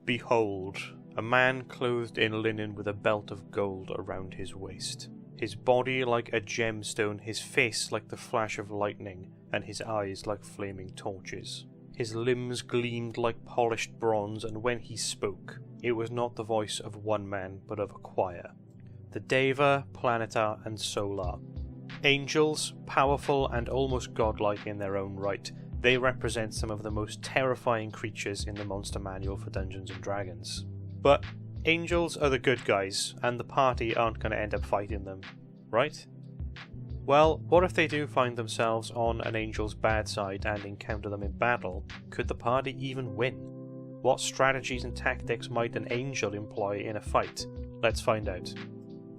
Behold, a man clothed in linen with a belt of gold around his waist. His body like a gemstone, his face like the flash of lightning, and his eyes like flaming torches. His limbs gleamed like polished bronze, and when he spoke, it was not the voice of one man, but of a choir. The Deva, Planetar, and Soar. Angels, powerful and almost godlike in their own right, they represent some of the most terrifying creatures in the monster manual for Dungeons & Dragons. But angels are the good guys, and the party aren't going to end up fighting them, right? Well, what if they do find themselves on an angel's bad side and encounter them in battle? Could the party even win? What strategies and tactics might an angel employ in a fight? Let's find out.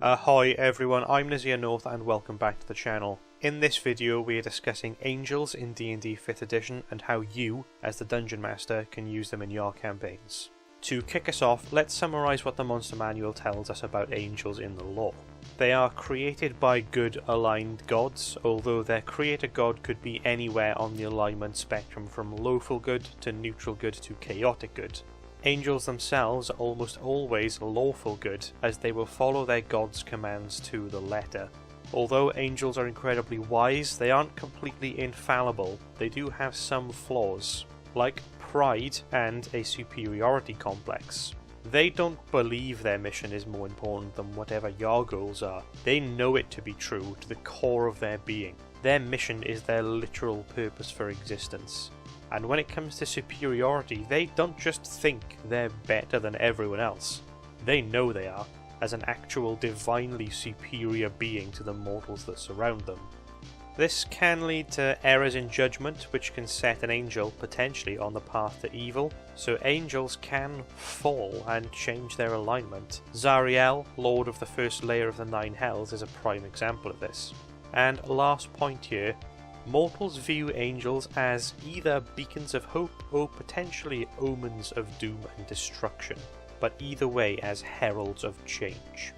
Ahoy everyone, I'm Nazir North and welcome back to the channel. In this video we are discussing angels in D&D 5th edition and how you, as the Dungeon Master, can use them in your campaigns. To kick us off, let's summarise what the Monster Manual tells us about angels in the lore. They are created by good aligned gods, although their creator god could be anywhere on the alignment spectrum from lawful good to neutral good to chaotic good. Angels themselves are almost always lawful good, as they will follow their god's commands to the letter. Although angels are incredibly wise, they aren't completely infallible. They do have some flaws, like pride and a superiority complex. They don't believe their mission is more important than whatever your goals are. They know it to be true to the core of their being. Their mission is their literal purpose for existence. And when it comes to superiority, they don't just think they're better than everyone else. They know they are, as an actual divinely superior being to the mortals that surround them. This can lead to errors in judgment, which can set an angel potentially on the path to evil, so angels can fall and change their alignment. Zariel, Lord of the first layer of the Nine Hells, is a prime example of this. And last point here, mortals view angels as either beacons of hope or potentially omens of doom and destruction, but either way as heralds of change.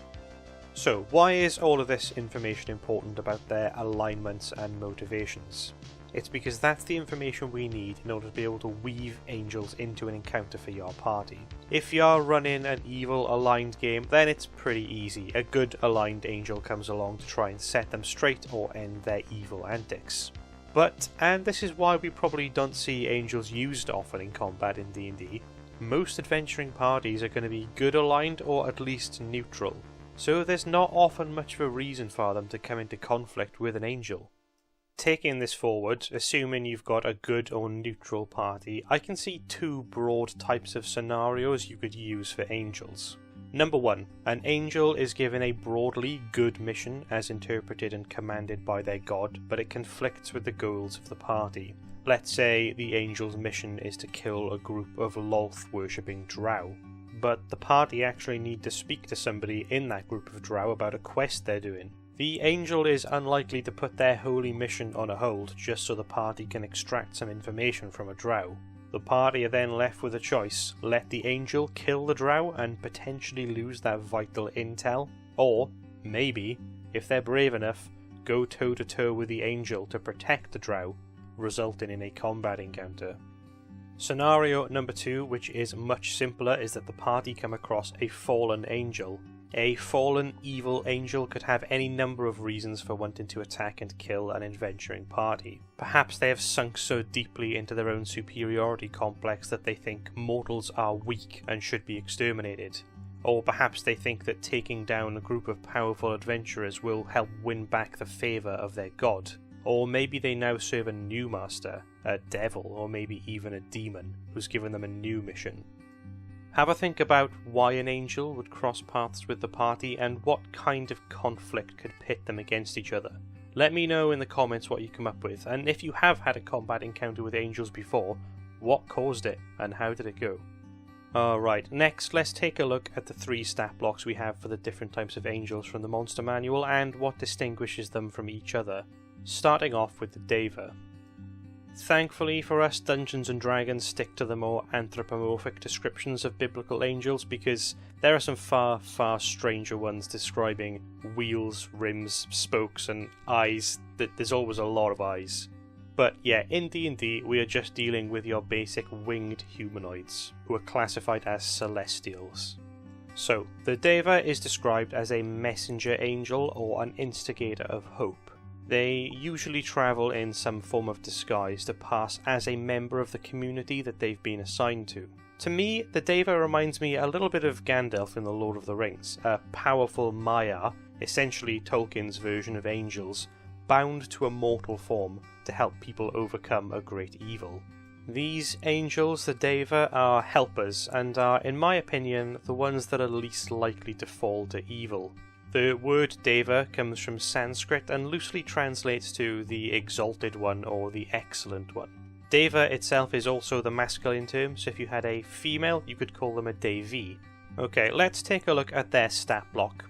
So, why is all of this information important about their alignments and motivations? It's because that's the information we need in order to be able to weave angels into an encounter for your party. If you're running an evil aligned game, then it's pretty easy. A good aligned angel comes along to try and set them straight or end their evil antics. But, and this is why we probably don't see angels used often in combat in D&D, most adventuring parties are going to be good aligned or at least neutral, so there's not often much of a reason for them to come into conflict with an angel. Taking this forward, assuming you've got a good or neutral party, I can see two broad types of scenarios you could use for angels. Number 1, an angel is given a broadly good mission as interpreted and commanded by their god, but it conflicts with the goals of the party. Let's say the angel's mission is to kill a group of Lolth worshipping drow, but the party actually need to speak to somebody in that group of drow about a quest they're doing. The angel is unlikely to put their holy mission on a hold just so the party can extract some information from a drow. The party are then left with a choice: let the angel kill the drow and potentially lose that vital intel, or maybe, if they're brave enough, go toe to toe with the angel to protect the drow, resulting in a combat encounter. Scenario number 2, which is much simpler, is that the party come across a fallen angel. A fallen evil angel could have any number of reasons for wanting to attack and kill an adventuring party. Perhaps they have sunk so deeply into their own superiority complex that they think mortals are weak and should be exterminated. Or perhaps they think that taking down a group of powerful adventurers will help win back the favour of their god. Or maybe they now serve a new master, a devil, or maybe even a demon, who's given them a new mission. Have a think about why an angel would cross paths with the party and what kind of conflict could pit them against each other. Let me know in the comments what you come up with, and if you have had a combat encounter with angels before, what caused it and how did it go? Alright, next let's take a look at the 3 stat blocks we have for the different types of angels from the Monster Manual and what distinguishes them from each other. Starting off with the Deva. Thankfully for us, Dungeons & Dragons stick to the more anthropomorphic descriptions of biblical angels because there are some far, far stranger ones describing wheels, rims, spokes and eyes. There's always a lot of eyes. But yeah, in D&D we are just dealing with your basic winged humanoids, who are classified as celestials. So, the Deva is described as a messenger angel or an instigator of hope. They usually travel in some form of disguise to pass as a member of the community that they've been assigned to. To me, the Deva reminds me a little bit of Gandalf in The Lord of the Rings, a powerful Maya, essentially Tolkien's version of angels, bound to a mortal form to help people overcome a great evil. These angels, the Deva, are helpers and are, in my opinion, the ones that are least likely to fall to evil. The word Deva comes from Sanskrit and loosely translates to the exalted one or the excellent one. Deva itself is also the masculine term, so if you had a female, you could call them a Devi. Okay, let's take a look at their stat block.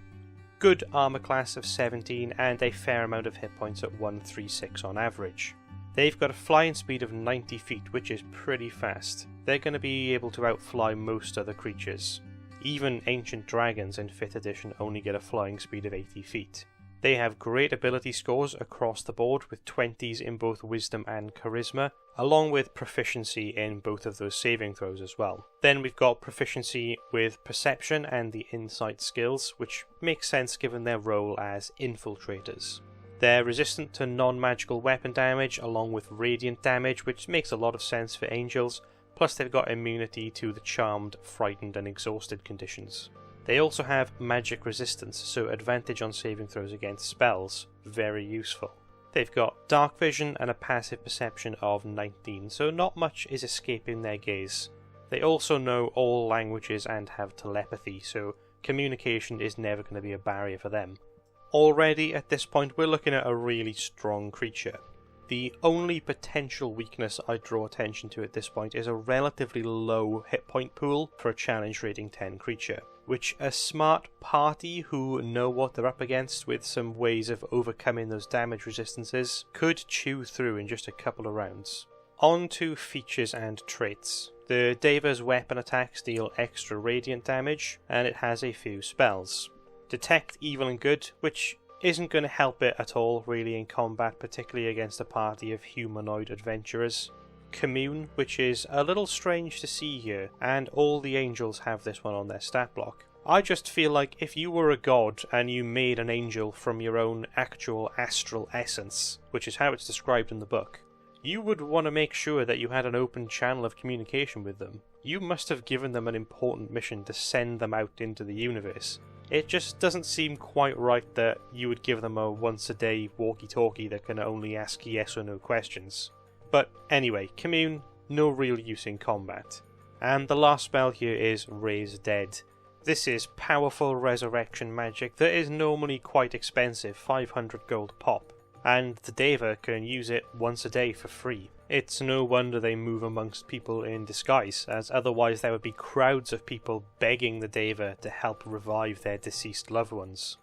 Good armor class of 17 and a fair amount of hit points at 136 on average. They've got a flying speed of 90 feet, which is pretty fast. They're going to be able to outfly most other creatures. Even ancient dragons in 5th edition only get a flying speed of 80 feet. They have great ability scores across the board with 20s in both wisdom and charisma, along with proficiency in both of those saving throws as well. Then we've got proficiency with perception and the insight skills, which makes sense given their role as infiltrators. They're resistant to non-magical weapon damage along with radiant damage, which makes a lot of sense for angels, plus they've got immunity to the charmed, frightened and exhausted conditions. They also have magic resistance, so advantage on saving throws against spells, very useful. They've got dark vision and a passive perception of 19, so not much is escaping their gaze. They also know all languages and have telepathy, so communication is never going to be a barrier for them. Already at this point we're looking at a really strong creature. The only potential weakness I draw attention to at this point is a relatively low hit point pool for a challenge rating 10 creature, which a smart party who know what they're up against with some ways of overcoming those damage resistances could chew through in just a couple of rounds. On to features and traits. The Deva's weapon attacks deal extra radiant damage, and it has a few spells. Detect evil and good, which isn't going to help it at all really in combat, particularly against a party of humanoid adventurers. Commune, which is a little strange to see here, and all the angels have this one on their stat block. I just feel like if you were a god and you made an angel from your own actual astral essence, which is how it's described in the book, you would want to make sure that you had an open channel of communication with them. You must have given them an important mission to send them out into the universe. It just doesn't seem quite right that you would give them a once-a-day walkie-talkie that can only ask yes or no questions. But anyway, Commune, no real use in combat. And the last spell here is Raise Dead. This is powerful resurrection magic that is normally quite expensive, 500 gold pop, and the Deva can use it once a day for free. It's no wonder they move amongst people in disguise, as otherwise there would be crowds of people begging the Deva to help revive their deceased loved ones.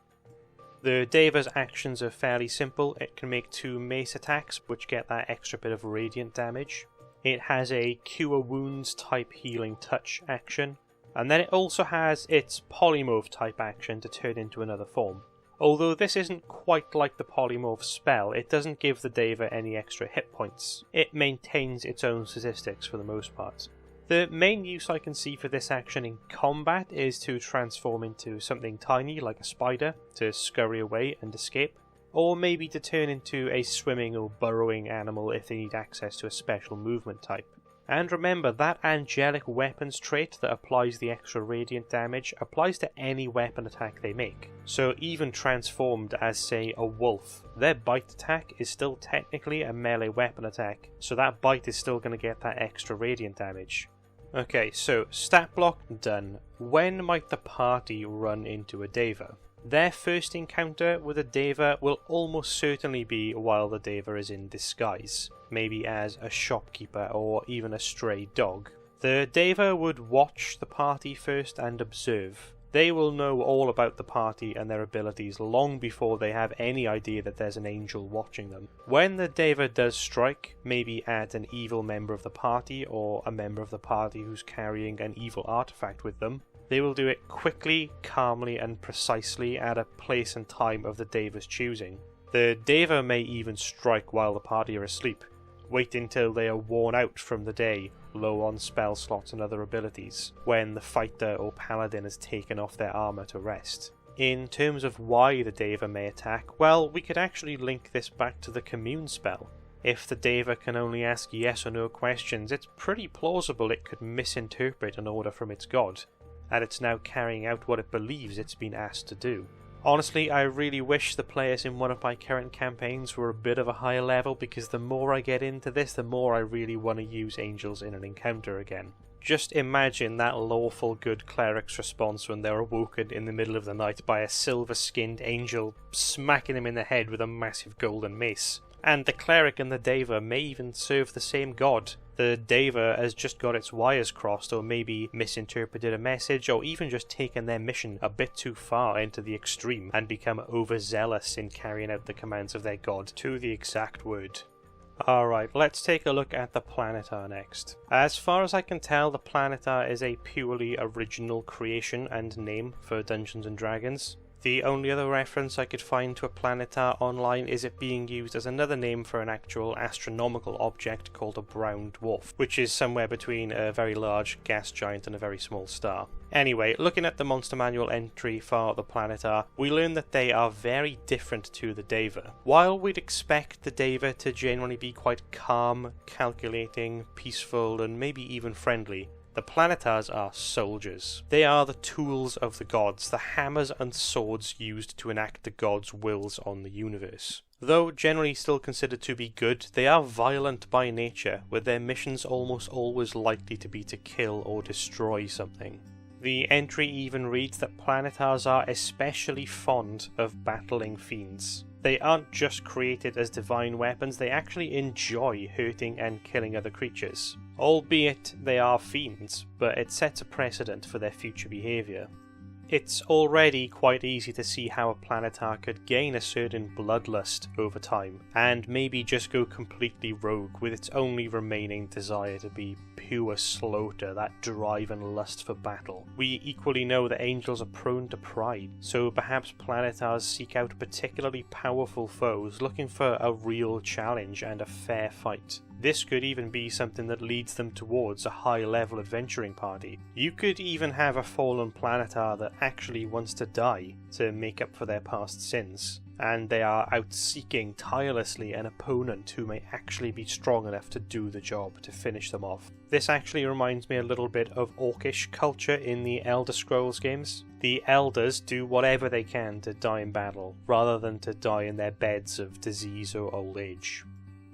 The Deva's actions are fairly simple. It can make 2 mace attacks, which get that extra bit of radiant damage. It has a Cure Wounds type healing touch action, and then it also has its Polymorph type action to turn into another form. Although this isn't quite like the Polymorph spell, it doesn't give the Deva any extra hit points. It maintains its own statistics for the most part. The main use I can see for this action in combat is to transform into something tiny like a spider to scurry away and escape, or maybe to turn into a swimming or burrowing animal if they need access to a special movement type. And remember, that angelic weapons trait that applies the extra radiant damage applies to any weapon attack they make. So even transformed as, say, a wolf, their bite attack is still technically a melee weapon attack, so that bite is still going to get that extra radiant damage. Okay, so stat block done. When might the party run into a Deva? Their first encounter with a Deva will almost certainly be while the Deva is in disguise, maybe as a shopkeeper or even a stray dog. The Deva would watch the party first and observe. They will know all about the party and their abilities long before they have any idea that there's an angel watching them. When the Deva does strike, maybe at an evil member of the party or a member of the party who's carrying an evil artifact with them, they will do it quickly, calmly and precisely at a place and time of the Deva's choosing. The Deva may even strike while the party are asleep. waiting till they are worn out from the day, low on spell slots and other abilities, when the fighter or paladin has taken off their armour to rest. In terms of why the Deva may attack, well, we could actually link this back to the commune spell. If the Deva can only ask yes or no questions, it's pretty plausible it could misinterpret an order from its god, and it's now carrying out what it believes it's been asked to do. Honestly, I really wish the players in one of my current campaigns were a bit of a higher level, because the more I get into this, the more I really want to use angels in an encounter again. Just imagine that lawful good cleric's response when they're awoken in the middle of the night by a silver-skinned angel smacking them in the head with a massive golden mace. And the cleric and the Deva may even serve the same god. The Deva has just got its wires crossed, or maybe misinterpreted a message, or even just taken their mission a bit too far into the extreme and become overzealous in carrying out the commands of their god to the exact word. Alright, let's take a look at the Planetar next. As far as I can tell, the Planetar is a purely original creation and name for Dungeons & Dragons. The only other reference I could find to a Planetar online is it being used as another name for an actual astronomical object called a brown dwarf, which is somewhere between a very large gas giant and a very small star. Anyway, looking at the Monster Manual entry for the Planetar, we learn that they are very different to the Deva. While we'd expect the Deva to generally be quite calm, calculating, peaceful, and maybe even friendly, the Planetars are soldiers. They are the tools of the gods, the hammers and swords used to enact the gods' wills on the universe. Though generally still considered to be good, they are violent by nature, with their missions almost always likely to be to kill or destroy something. The entry even reads that Planetars are especially fond of battling fiends. They aren't just created as divine weapons, they actually enjoy hurting and killing other creatures. Albeit they are fiends, but it sets a precedent for their future behaviour. It's already quite easy to see how a Planetar could gain a certain bloodlust over time, and maybe just go completely rogue with its only remaining desire to be pure slaughter, that drive and lust for battle. We equally know that angels are prone to pride, so perhaps Planetars seek out particularly powerful foes looking for a real challenge and a fair fight. This could even be something that leads them towards a high-level adventuring party. You could even have a fallen Planetar that actually wants to die to make up for their past sins, and they are out seeking tirelessly an opponent who may actually be strong enough to do the job to finish them off. This actually reminds me a little bit of Orcish culture in the Elder Scrolls games. The Elders do whatever they can to die in battle, rather than to die in their beds of disease or old age.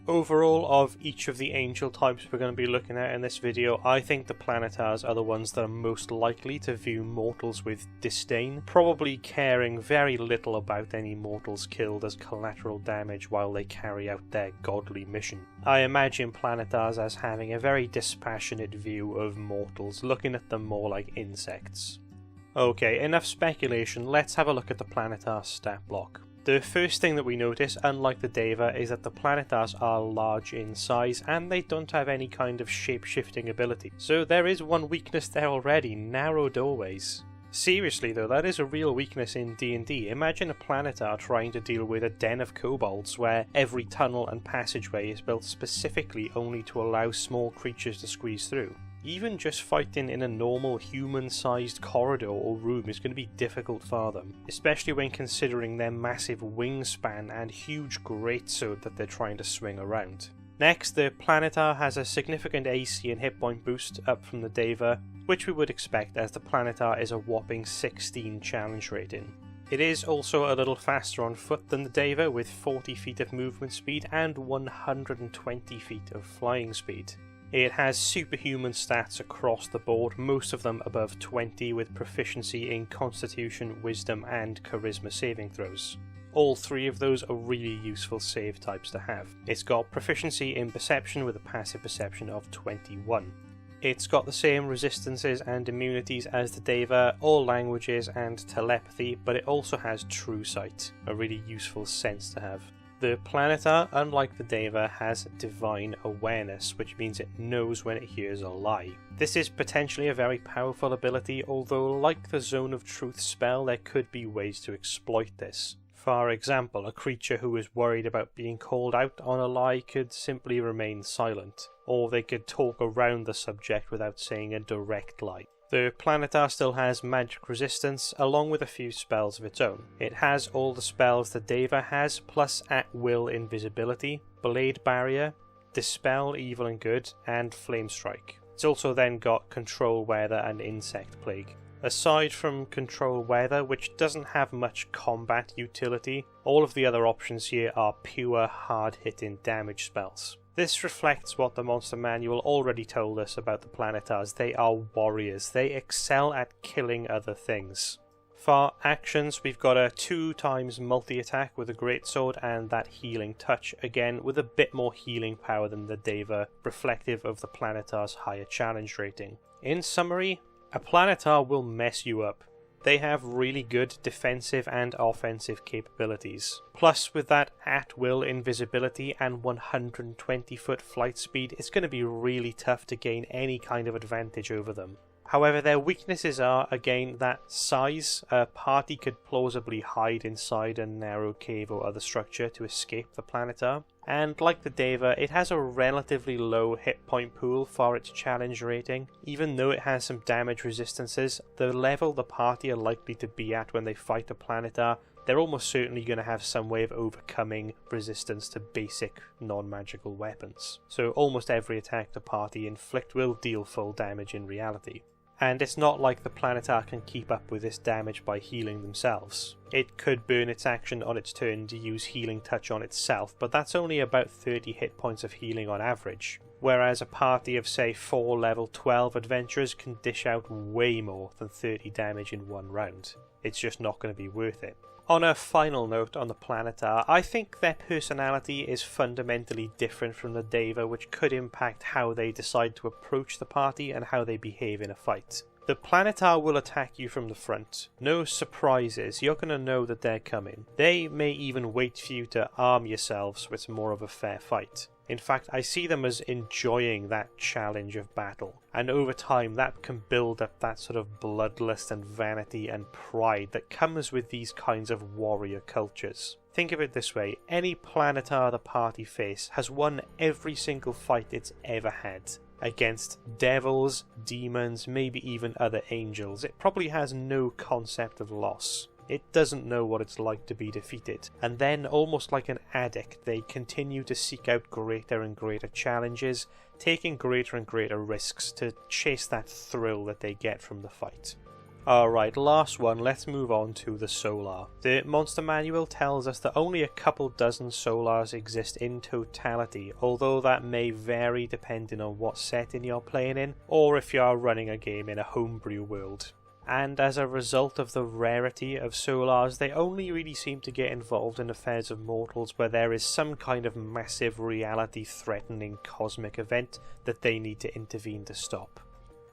Overall, of each of the angel types we're going to be looking at in this video, I think the Planetars are the ones that are most likely to view mortals with disdain, probably caring very little about any mortals killed as collateral damage while they carry out their godly mission. I imagine Planetars as having a very dispassionate view of mortals, looking at them more like insects. Okay, enough speculation, let's have a look at the Planetar stat block. The first thing that we notice, unlike the Deva, is that the Planetars are large in size and they don't have any kind of shape-shifting ability. So there is one weakness there already, narrow doorways. Seriously though, that is a real weakness in D&D. Imagine a Planetar trying to deal with a den of kobolds where every tunnel and passageway is built specifically only to allow small creatures to squeeze through. Even just fighting in a normal human-sized corridor or room is going to be difficult for them, especially when considering their massive wingspan and huge greatsword that they're trying to swing around. Next, the Planetar has a significant AC and hit point boost up from the Deva, which we would expect as the Planetar is a whopping 16 challenge rating. It is also a little faster on foot than the Deva with 40 feet of movement speed and 120 feet of flying speed. It has superhuman stats across the board, most of them above 20, with proficiency in Constitution, Wisdom and Charisma saving throws. All three of those are really useful save types to have. It's got proficiency in Perception with a passive perception of 21. It's got the same resistances and immunities as the Deva, all languages and telepathy, but it also has True Sight, a really useful sense to have. The Planetar, unlike the Deva, has divine awareness, which means it knows when it hears a lie. This is potentially a very powerful ability, although like the Zone of Truth spell, there could be ways to exploit this. For example, a creature who is worried about being called out on a lie could simply remain silent, or they could talk around the subject without saying a direct lie. The Planetar still has magic resistance, along with a few spells of its own. It has all the spells that Deva has, plus at-will invisibility, blade barrier, dispel evil and good, and flame strike. It's also then got control weather and insect plague. Aside from control weather, which doesn't have much combat utility, all of the other options here are pure hard-hitting damage spells. This reflects what the monster manual already told us about the Planetars. They are warriors. They excel at killing other things. For actions, we've got a 2x multi-attack with a greatsword and that healing touch, again with a bit more healing power than the Deva, reflective of the Planetar's higher challenge rating. In summary, a Planetar will mess you up. They have really good defensive and offensive capabilities. Plus, with that at-will invisibility and 120-foot flight speed, it's going to be really tough to gain any kind of advantage over them. However, their weaknesses are, again, that size. A party could plausibly hide inside a narrow cave or other structure to escape the Planetar. And like the Deva, it has a relatively low hit point pool for its challenge rating. Even though it has some damage resistances, the level the party are likely to be at when they fight a Planetar, they're almost certainly going to have some way of overcoming resistance to basic non-magical weapons. So almost every attack the party inflict will deal full damage in reality. And it's not like the Planetar can keep up with this damage by healing themselves. It could burn its action on its turn to use Healing Touch on itself, but that's only about 30 hit points of healing on average. Whereas a party of say 4 level 12 adventurers can dish out way more than 30 damage in one round. It's just not going to be worth it. On a final note on the Planetar, I think their personality is fundamentally different from the Deva, which could impact how they decide to approach the party and how they behave in a fight. The Planetar will attack you from the front. No surprises, you're going to know that they're coming. They may even wait for you to arm yourselves so it's more of a fair fight. In fact, I see them as enjoying that challenge of battle, and over time that can build up that sort of bloodlust and vanity and pride that comes with these kinds of warrior cultures. Think of it this way, any Planetar the party face has won every single fight it's ever had. Against devils, demons, maybe even other angels. It probably has no concept of loss. It doesn't know what it's like to be defeated, and then, almost like an addict, they continue to seek out greater and greater challenges, taking greater and greater risks to chase that thrill that they get from the fight. Alright, last one, let's move on to the Solar. The monster manual tells us that only a couple dozen Solars exist in totality, although that may vary depending on what setting you're playing in, or if you are running a game in a homebrew world. And as a result of the rarity of Solars, they only really seem to get involved in affairs of mortals where there is some kind of massive reality-threatening cosmic event that they need to intervene to stop.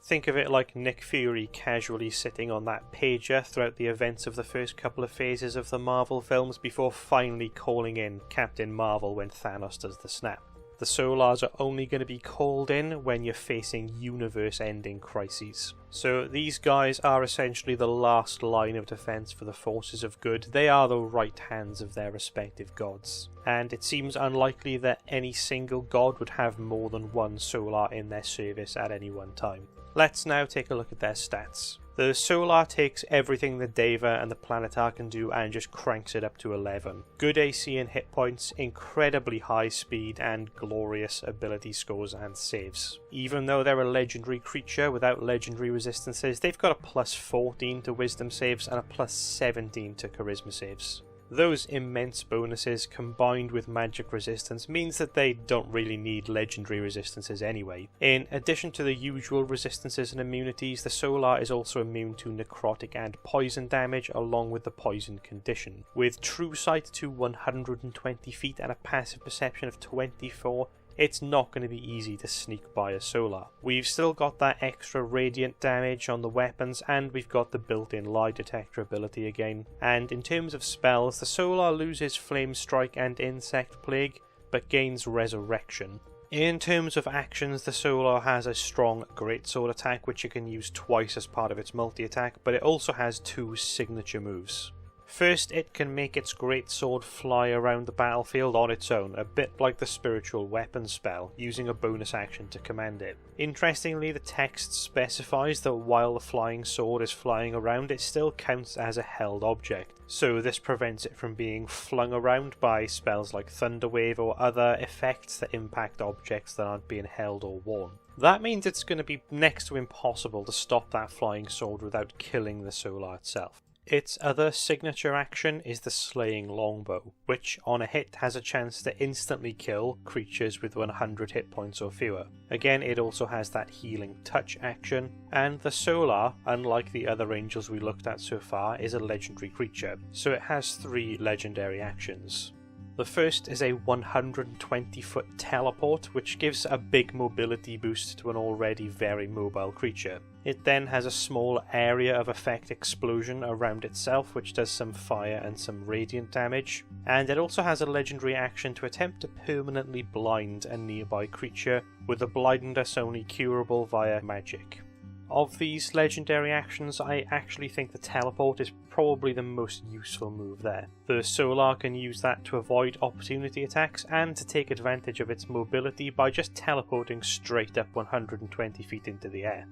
Think of it like Nick Fury casually sitting on that pager throughout the events of the first couple of phases of the Marvel films before finally calling in Captain Marvel when Thanos does the snap. The Solars are only going to be called in when you're facing universe-ending crises. So these guys are essentially the last line of defense for the forces of good. They are the right hands of their respective gods. And it seems unlikely that any single god would have more than one Solar in their service at any one time. Let's now take a look at their stats. The Solar takes everything the Deva and the Planetar can do and just cranks it up to 11. Good AC and hit points, incredibly high speed, and glorious ability scores and saves. Even though they're a legendary creature without legendary resistances, they've got a plus 14 to wisdom saves and a plus 17 to charisma saves. Those immense bonuses combined with magic resistance means that they don't really need legendary resistances anyway. In addition to the usual resistances and immunities, the Solar is also immune to necrotic and poison damage along with the poison condition. With true sight to 120 feet and a passive perception of 24, it's not going to be easy to sneak by a Solar. We've still got that extra radiant damage on the weapons, and we've got the built-in lie detector ability again. And in terms of spells, the Solar loses Flame Strike and Insect Plague, but gains Resurrection. In terms of actions, the Solar has a strong Greatsword attack which you can use twice as part of its multi-attack, but it also has 2 signature moves. First, it can make its greatsword fly around the battlefield on its own, a bit like the spiritual weapon spell, using a bonus action to command it. Interestingly, the text specifies that while the flying sword is flying around, it still counts as a held object, so this prevents it from being flung around by spells like Thunderwave or other effects that impact objects that aren't being held or worn. That means it's going to be next to impossible to stop that flying sword without killing the Solar itself. Its other signature action is the Slaying Longbow, which on a hit has a chance to instantly kill creatures with 100 hit points or fewer. Again, it also has that Healing Touch action, and the Solar, unlike the other angels we looked at so far, is a legendary creature, so it has 3 legendary actions. The first is a 120-foot teleport, which gives a big mobility boost to an already very mobile creature. It then has a small area of effect explosion around itself, which does some fire and some radiant damage, and it also has a legendary action to attempt to permanently blind a nearby creature, with the blindness only curable via magic. Of these legendary actions, I actually think the teleport is probably the most useful move there. The Solar can use that to avoid opportunity attacks and to take advantage of its mobility by just teleporting straight up 120 feet into the air.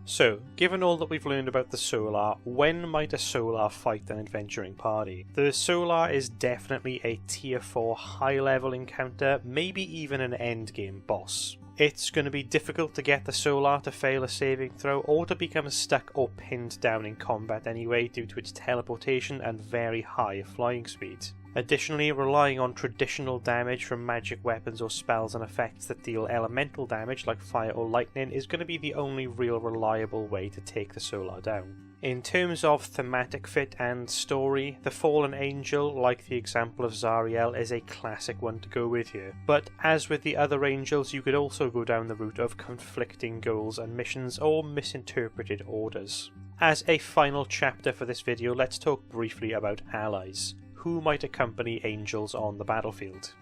So, given all that we've learned about the Solar, when might a Solar fight an adventuring party? The Solar is definitely a tier 4 high level encounter, maybe even an endgame boss. It's going to be difficult to get the Solar to fail a saving throw or to become stuck or pinned down in combat anyway due to its teleportation and very high flying speed. Additionally, relying on traditional damage from magic weapons or spells and effects that deal elemental damage like fire or lightning is going to be the only real reliable way to take the Solar down. In terms of thematic fit and story, the Fallen Angel, like the example of Zariel, is a classic one to go with here. But as with the other angels, you could also go down the route of conflicting goals and missions or misinterpreted orders. As a final chapter for this video, let's talk briefly about allies. Who might accompany angels on the battlefield?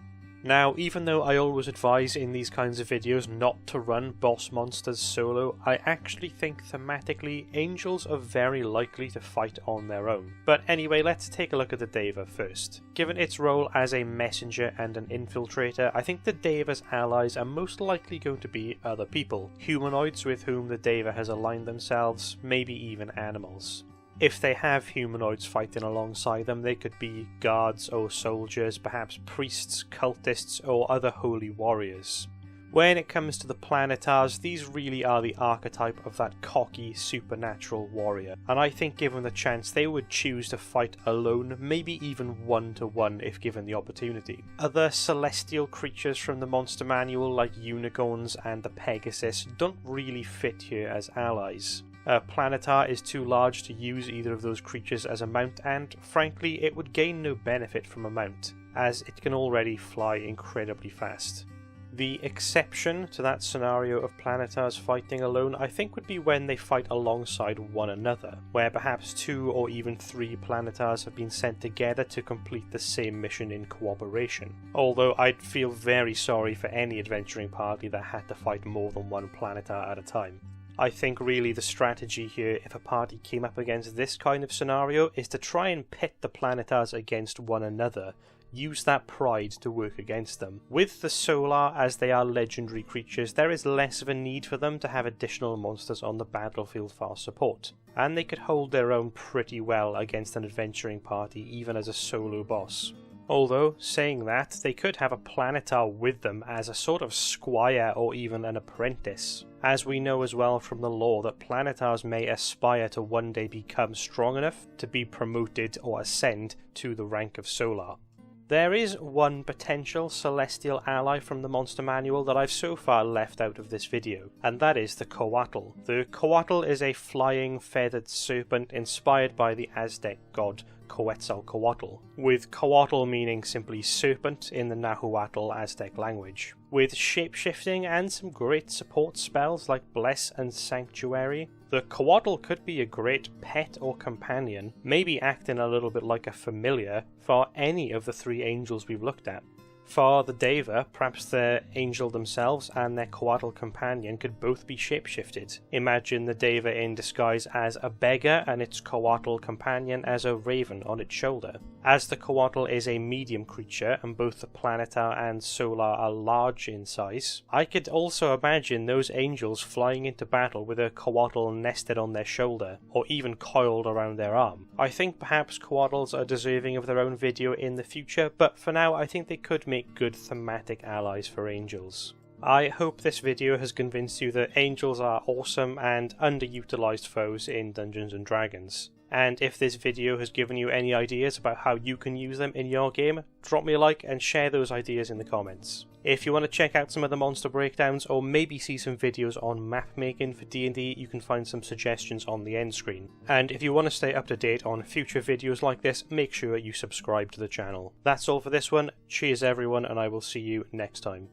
Now, even though I always advise in these kinds of videos not to run boss monsters solo, I actually think thematically angels are very likely to fight on their own. But anyway, let's take a look at the Deva first. Given its role as a messenger and an infiltrator, I think the Deva's allies are most likely going to be other people, humanoids with whom the Deva has aligned themselves, maybe even animals. If they have humanoids fighting alongside them, they could be guards or soldiers, perhaps priests, cultists, or other holy warriors. When it comes to the Planetars, these really are the archetype of that cocky, supernatural warrior, and I think given the chance they would choose to fight alone, maybe even one-to-one if given the opportunity. Other celestial creatures from the monster manual like unicorns and the Pegasus don't really fit here as allies. Planetar is too large to use either of those creatures as a mount, and frankly it would gain no benefit from a mount, as it can already fly incredibly fast. The exception to that scenario of Planetars fighting alone I think would be when they fight alongside one another, where perhaps 2 or even 3 Planetars have been sent together to complete the same mission in cooperation. Although I'd feel very sorry for any adventuring party that had to fight more than one Planetar at a time. I think really the strategy here, if a party came up against this kind of scenario, is to try and pit the Planetars against one another, use that pride to work against them. With the Solar, as they are legendary creatures, there is less of a need for them to have additional monsters on the battlefield for support, and they could hold their own pretty well against an adventuring party even as a solo boss. Although, saying that, they could have a Planetar with them as a sort of squire or even an apprentice, as we know as well from the lore that Planetars may aspire to one day become strong enough to be promoted or ascend to the rank of Solar. There is one potential celestial ally from the monster manual that I've so far left out of this video, and that is the Coatl. The Coatl is a flying feathered serpent inspired by the Aztec god Quetzalcoatl, with Coatl meaning simply serpent in the Nahuatl Aztec language. With shapeshifting and some great support spells like Bless and Sanctuary, the Coatl could be a great pet or companion, maybe acting a little bit like a familiar for any of the 3 angels we've looked at. For the Deva, perhaps their angel themselves and their coatl companion could both be shapeshifted. Imagine the Deva in disguise as a beggar and its coatl companion as a raven on its shoulder. As the coatl is a medium creature and both the Planetar and Solar are large in size, I could also imagine those angels flying into battle with a coatl nested on their shoulder, or even coiled around their arm. I think perhaps coatls are deserving of their own video in the future, but for now I think they could make good thematic allies for angels. I hope this video has convinced you that angels are awesome and underutilized foes in Dungeons & Dragons. And if this video has given you any ideas about how you can use them in your game, drop me a like and share those ideas in the comments. If you want to check out some of the monster breakdowns or maybe see some videos on map making for D&D, you can find some suggestions on the end screen. And if you want to stay up to date on future videos like this, make sure you subscribe to the channel. That's all for this one. Cheers everyone, and I will see you next time.